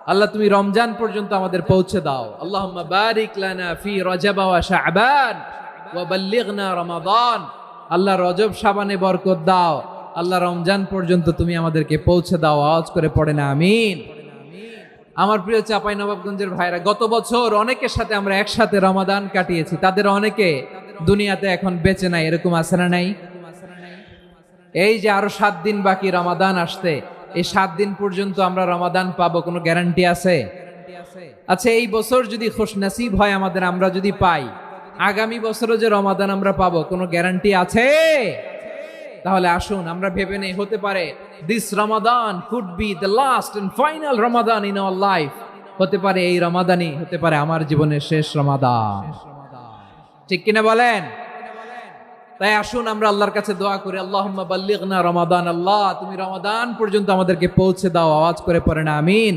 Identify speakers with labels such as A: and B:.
A: আল্লাহ তুমি রমজান পর্যন্ত আমাদের পৌঁছে দাও। আল্লাহুম্মা বারিক লানা ফি রজব ওয়া শাবান ওয়া বাল্লিগনা রমাদান। আল্লাহ রজব শাবানে বরকত দাও, আল্লাহ রমজান পর্যন্ত তুমি আমাদেরকে পৌঁছে দাও। আওয়াজ করে পড়ে না আমিন। আমার প্রিয় চাঁপাইনবাবগঞ্জের ভাইরা, গত বছর অনেকের সাথে আমরা একসাথে রমাদান কাটিয়েছি, তাদের অনেকে দুনিয়াতে এখন বেঁচে নাই, এরকম আছে না নাই? এই যে আরো 7 দিন বাকি রমাদান আসতে, এই 7 দিন পর্যন্ত আমরা রমাদান পাবো, কোনো গ্যারান্টি আছে? আচ্ছা, এই বছর যদি খুশনসিব হয় আমাদের, আমরা যদি পাই, আগামী বছরও যে রমাদান আমরা পাবো, কোনো গ্যারান্টি আছে? তাহলে আসুন আমরা ভেবে নেই, হতে পারে this Ramadan could be the last and final Ramadan in our life. হতে পারে এই রমাদানই হতে পারে আমার জীবনের শেষ রমাদান। ঠিক কিনা বলেন? তাই আসুন আমরা আল্লাহর কাছে দোয়া করি, আল্লাহুম্মা বাল্লিগনা রমাদান। আল্লাহ তুমি রমাদান পর্যন্ত আমাদেরকে পৌঁছে দাও। আওয়াজ করে পড়ে না আমিন।